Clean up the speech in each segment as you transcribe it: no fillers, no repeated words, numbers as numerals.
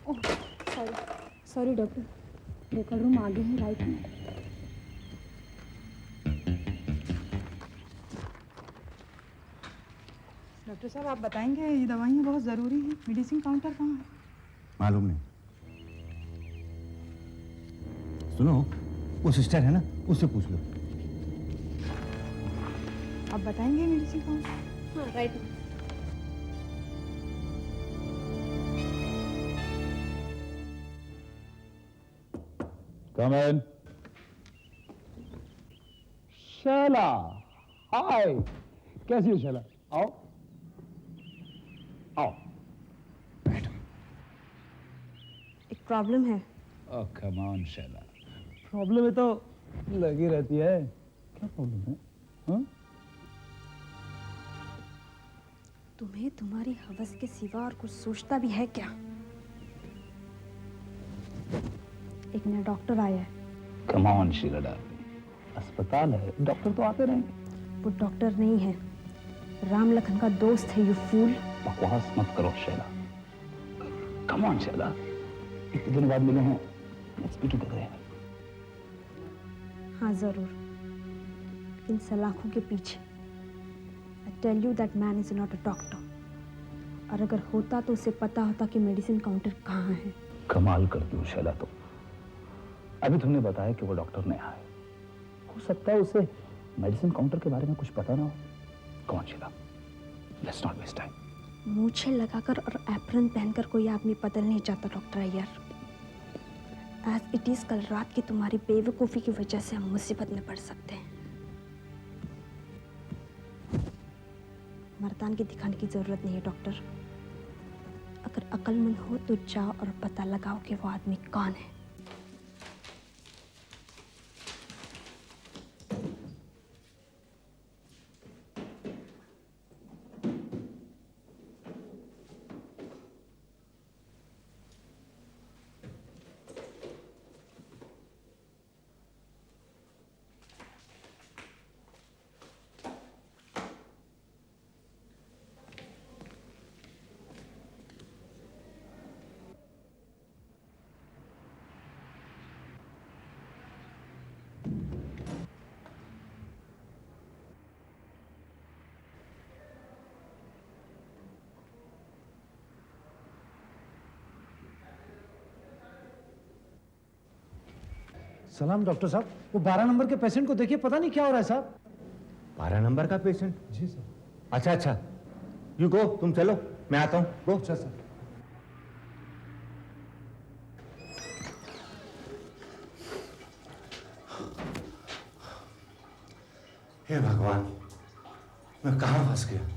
Oh sorry sorry doctor, record room आगे है, right में। डॉक्टर साहब आप बताएंगे, ये दवाइयाँ बहुत ज़रूरी हैं, मेडिसिन काउंटर कहाँ है? मालूम नहीं। सुनो, वो सिस्टर है ना, उससे पूछ लो। आप बताएंगे मेडिसिन काउंटर? हाँ राइट में। Come in. शैला, हाय, कैसी हो शैला? आओ, आओ। एक प्रॉब्लम है। Oh, come on, Shaila. Problem है तो लगी रहती है। क्या प्रॉब्लम है? हाँ? तुम्हें तुम्हारी हवस के सिवा और कुछ सोचता भी है क्या? एक नया डॉक्टर आया है। Come on, Sheela darling. अस्पताल है, डॉक्टर तो आते रहेंगे। वो डॉक्टर नहीं है, राम लखन का दोस्त है, यू फूल। बकवास मत करो शैला। Come on, Shaila. इतने दिन बाद मिले हैं, let's be together। हाँ जरूर, इन सलाखों के पीछे। I tell you that man is not a doctor। और अगर होता तो उसे पता होता कि मेडिसिन काउंटर कहाँ है। कमाल करती हूँ शैला तुम। अभी तुमने बताया कि वो डॉक्टर नहीं आए। हो सकता है उसे मेडिसिन काउंटर के बारे में कुछ पता ना हो। कौन Sheela, let's not waste time. मूछें लगाकर और एप्रन पहनकर कोई आदमी बदल नहीं जाता doctor Iyer. As it is, कल रात की तुम्हारी बेवकूफ़ी की वजह से हम मुसीबत में पड़ सकते हैं। मर्दानगी दिखाने की जरूरत नहीं है डॉक्टर। अगर अक्लमंद हो तो जाओ और पता लगाओ कि वो आदमी कौन है। सलाम डॉक्टर साहब, वो 12 नंबर के पेशेंट को देखिए, पता नहीं क्या हो रहा है साहब। 12 नंबर का पेशेंट? जी सर। अच्छा अच्छा, यू गो, तुम चलो, मैं आता हूँ। गो। अच्छा सर। हे भगवान, मैं कहाँ फंस गया?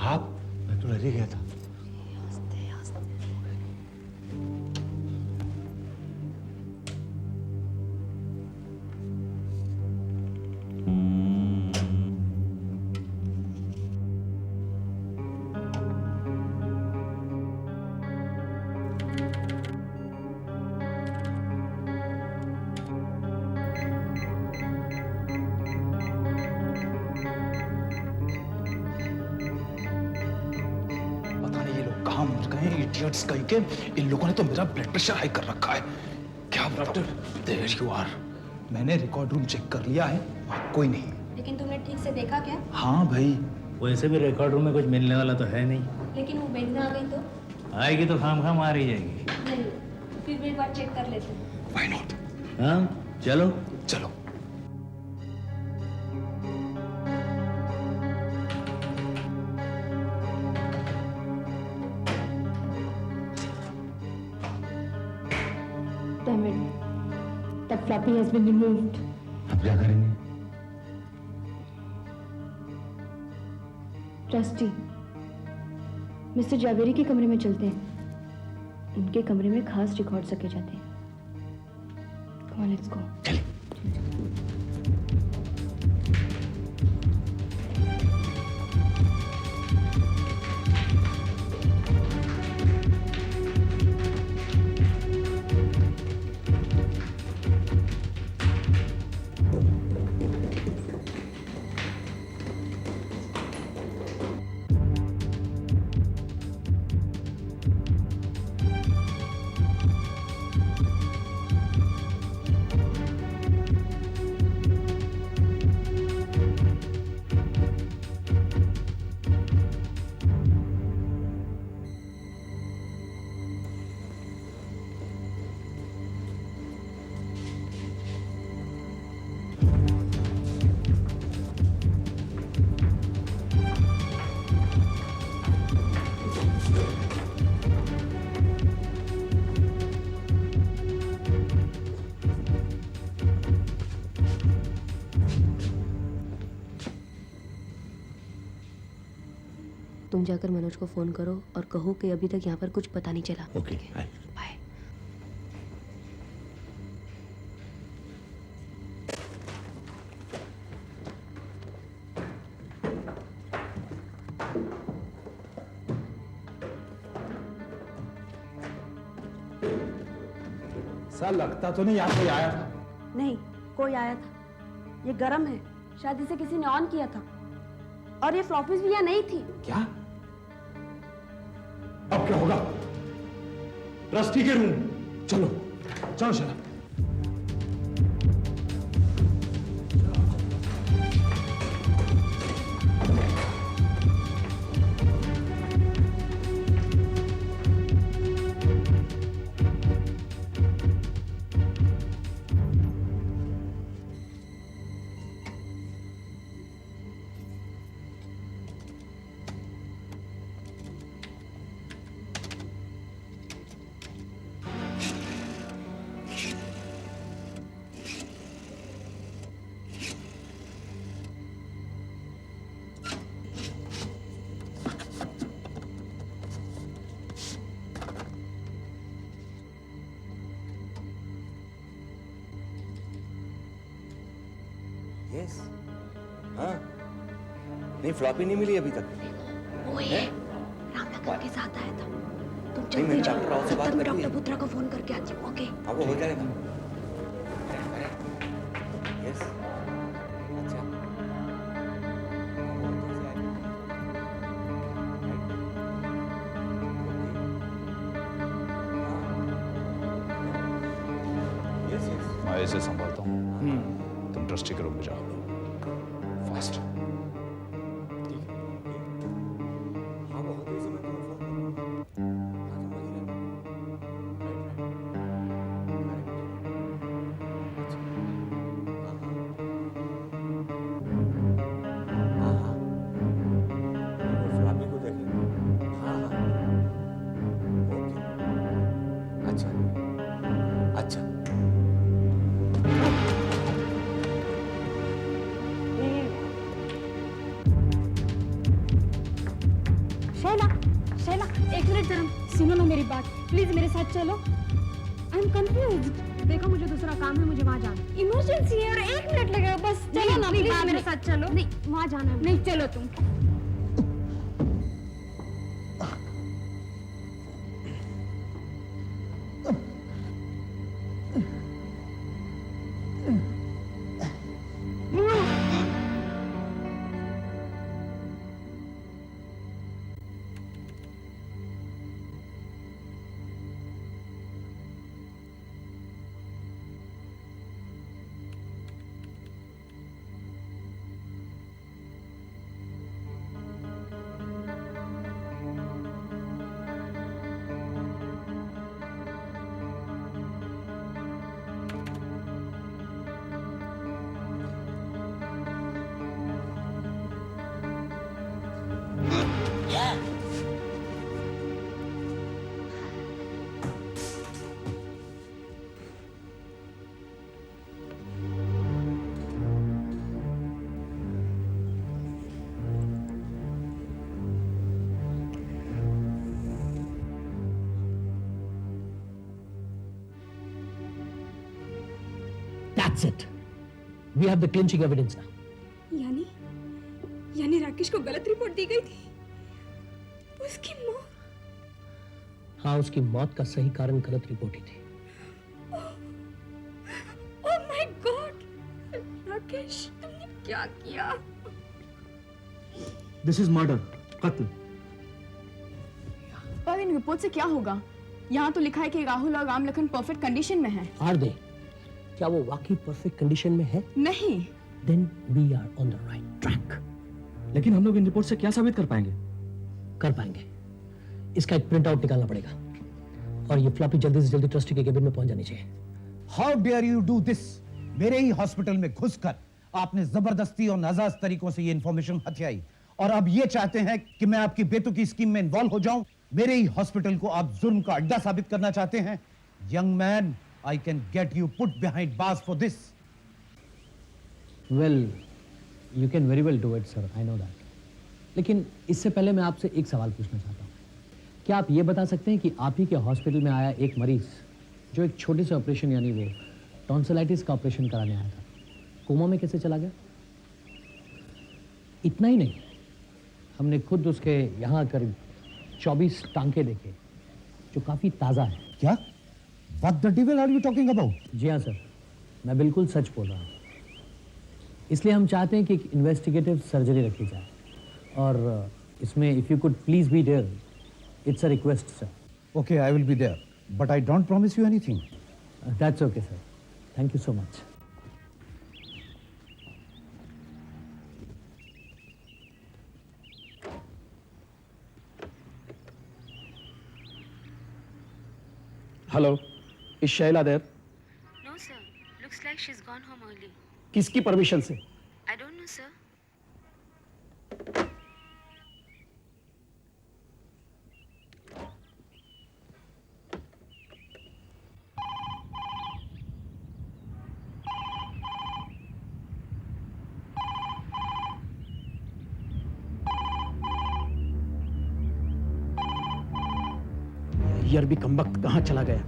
आप मैं तो डर ही गया था। पता नहीं ये लोग कहाँ मर गए हैं, इडियट्स कहीं के। इन लोगों ने तो मेरा ब्लड प्रेशर हाई कर रखा है। क्या डॉक्टर? There you are. मैंने रिकॉर्ड रूम चेक कर लिया है, वहाँ कोई नहीं। लेकिन तुमने ठीक से देखा क्या? हाँ भाई, वैसे भी रिकॉर्ड रूम में कुछ मिलने वाला तो है नहीं। लेकिन वो बेड में आ गई तो? आएगी तो खाम खाम आ रही जाएगी। नहीं, फिर भी एक बार चेक कर लेते हैं। Why not? हाँ चलो। चलो। Damn it. That floppy has been removed. अब क्या करेंगे? ट्रस्टी, मिस्टर जावेरी के कमरे में चलते हैं। उनके कमरे में खास रिकॉर्ड रखे जाते हैं। Come on, let's go. तुम जाकर मनोज को फोन करो और कहो कि अभी तक यहाँ पर कुछ पता नहीं चला। Okay, bye. बाय। सर लगता तो नहीं यहाँ कोई आया था। नहीं, कोई आया था। ये गरम है, शायद इसे किसी ने ऑन किया था। और ये फ्लॉपीज भी यहाँ नहीं थी। क्या? अब क्या होगा? ट्रस्टी के रूम। चलो चलो चलो। यस हाँ नहीं फ्लॉपी नहीं मिली अभी तक वो है रामनगर के साथ आया था। तुम नहीं, मैंने जल्दी जाओ, डॉक्टर राव से तब बात तक मैं कर ली डॉक्टर है। पुत्रा को फोन करके आती हूँ। ओके हाँ वो हो जाएगा यस अच्छा यस यस मैं इसे संभालता हूँ। तुम ट्रस्टी के रूम में जाओ फास्ट। हाँ वो होते ही मैं तुम्हें फोन करूँगा। हाँ तुम वहीं रहना। हाँ हाँ वो फ्लॉपी को देख लेना। हाँ हाँ ओके अच्छा अच्छा शैला शैला एक मिनट जरा सुनो ना मेरी बात प्लीज मेरे साथ चलो। I am confuse. देखो मुझे दूसरा काम है, मुझे वहाँ जाना इमरजेंसी है और 1 मिनट लगेगा बस। चलो ना प्लीज मेरे साथ चलो। नहीं वहाँ जाना है। नहीं चलो तुम। That's it. We have the clinching evidence now. यानी राकेश को गलत रिपोर्ट दी गई थी। उसकी मौत। हाँ, उसकी मौत का सही कारण गलत रिपोर्ट ही थी। ओह माय गॉड राकेश तुमने क्या किया? दिस इज मर्डर, कत्ल। पर इन रिपोर्ट से क्या होगा? यहाँ तो लिखा है कि राहुल और रामलखन परफेक्ट कंडीशन में हैं। Are they? क्या वो वाकई परफेक्ट कंडीशन में है? नहीं। Then we are on the right track. लेकिन हम लोग इन रिपोर्ट से क्या साबित कर पाएंगे? कर पाएंगे। इसका एक प्रिंट आउट निकालना पड़ेगा और ये फ्लॉपी जल्दी से जल्दी ट्रस्टी के केबिन में पहुंच जानी चाहिए। How dare you do this? मेरे ही हॉस्पिटल में घुसकर आपने जबरदस्ती और नाजायज तरीकों से ये इंफॉर्मेशन हथियाई और अब ये चाहते हैं कि मैं आपकी बेतुकी स्कीम में इन्वॉल्व हो जाऊं। मेरे ही हॉस्पिटल को आप जुर्म का अड्डा साबित करना चाहते हैं। Young man, I can get you put behind bars for this. Well, you can very well do it sir, I know that. लेकिन इससे पहले मैं आपसे एक सवाल पूछना चाहता हूँ। क्या आप ये बता सकते हैं कि आप ही के हॉस्पिटल में आया एक मरीज जो एक छोटे से ऑपरेशन यानी वो टॉन्सिलाइटिस का ऑपरेशन कराने आया था, कोमा में कैसे चला गया? इतना ही नहीं, हमने खुद उसके यहाँ करीब 24 टांके देखे जो काफ़ी ताज़ा है। क्या? What the devil are you talking about? जी हाँ सर, मैं बिल्कुल सच बोल रहा हूँ। इसलिए हम चाहते हैं कि एक इन्वेस्टिगेटिव सर्जरी रखी जाए और इसमें if you could please be there, it's a request sir. Okay, I will be there, but I don't promise you anything. That's okay sir. Thank you so much. Hello, is Shaila there? No, sir. Looks like she's gone home early. किसकी permission से? I don't know, sir. ये अरबी कमबख्त कहाँ चला गया?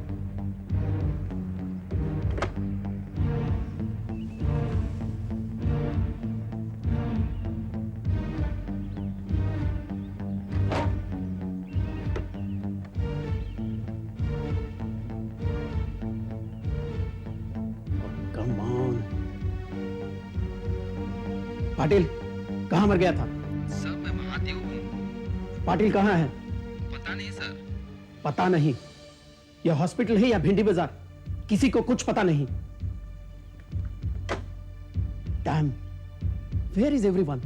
पाटिल कहाँ मर गया था? सर मैं महादेव हूँ। पाटिल कहाँ है? पता नहीं सर। पता नहीं? यह हॉस्पिटल है या भिंडी बाजार? किसी को कुछ पता नहीं। Damn. Where is everyone?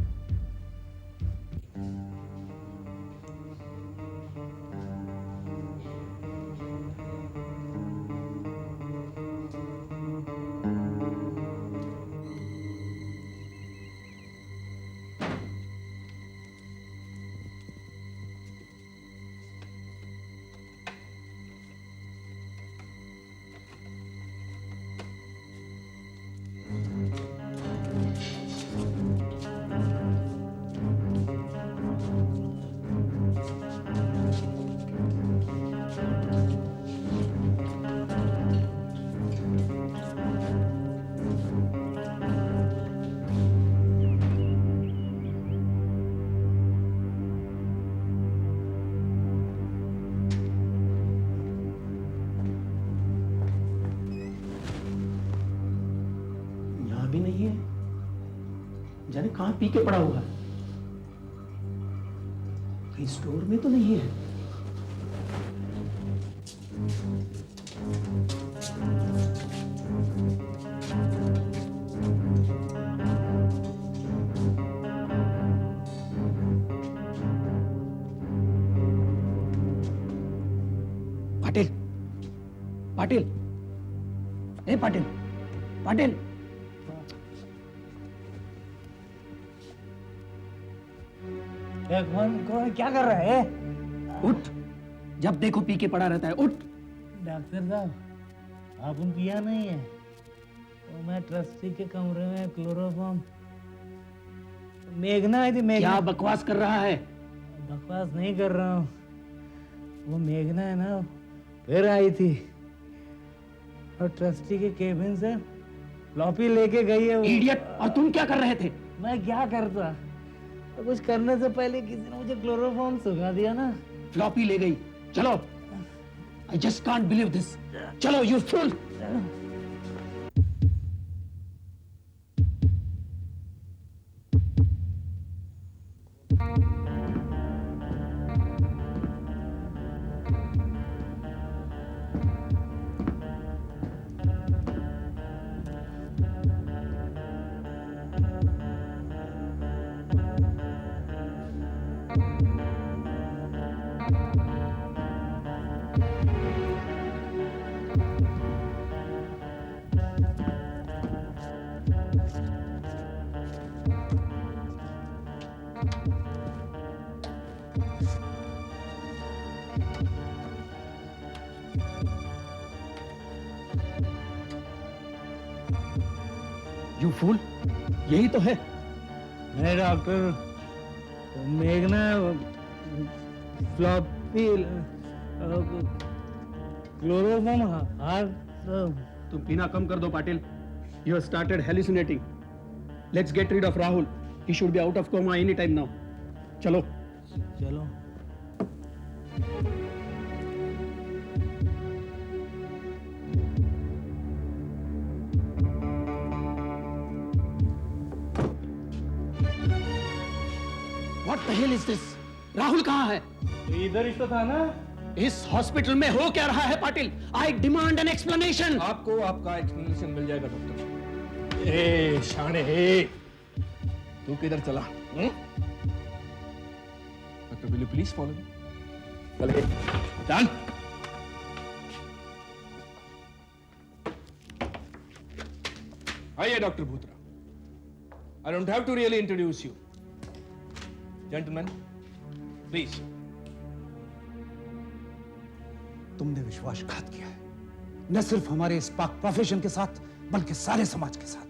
भी नहीं है, जाने कहां पी के पड़ा हुआ है। कहीं स्टोर में तो नहीं है। पाटिल, पाटिल, ए पाटिल, पाटिल। कौन क्या कर रहा है? उठ, जब देखो पी के पड़ा रहता है, उठ। डॉक्टर साहब आपन पिया नहीं है तो मैं ट्रस्टी के कमरे में क्लोरोफॉर्म मेघना आई थी। मेघना क्या बकवास कर रहा है? बकवास नहीं कर रहा हूँ, वो मेघना है ना फिर आई थी और ट्रस्टी के केबिन से फ्लॉपी लेके गई है वो। इडियट, और तुम क्या कर रहे थे? मैं क्या करता, तो कुछ करने से पहले किसी ने मुझे क्लोरोफॉर्म सुखा दिया ना। फ्लॉपी ले गई। चलो, I just can't believe this. चलो, यू फूल। यू फूल, यही तो है। नहीं डॉक्टर, मेघना फ्लॉपी क्लोरोफॉर्म हार। तुम पीना कम कर दो Patil. You have started hallucinating. Let's get rid of Rahul. He should be out of coma any time now. चलो चलो। What the hell is this? Rahul कहाँ है? इधर ही तो था ना। इस हॉस्पिटल में हो क्या रहा है पाटिल? आई डिमांड एन एक्सप्लेनेशन। आपको आपका एक्सप्लेनेशन मिल जाएगा डॉक्टर। ए शाने हे, तू किधर चला? Doctor will you please follow me? चल चल। आइए doctor Bhutra. I don't have to really introduce you. Gentlemen, please. तुमने विश्वासघात किया है, न सिर्फ हमारे इस पाक प्रोफेशन के साथ बल्कि सारे समाज के साथ।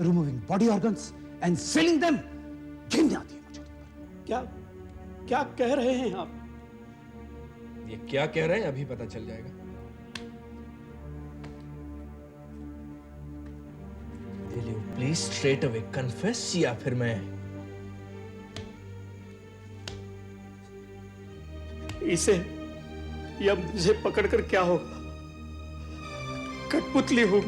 Removing body organs and selling them, घिन आती है मुझे। क्या क्या कह रहे हैं आप? ये क्या कह रहे हैं अभी पता चल जाएगा। Will you please straight away confess या फिर मैं इसे या मुझे पकड़कर क्या होगा? कठपुतली हूं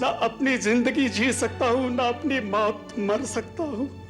मैं, ना अपनी जिंदगी जी सकता हूं, ना अपनी मौत मर सकता हूं।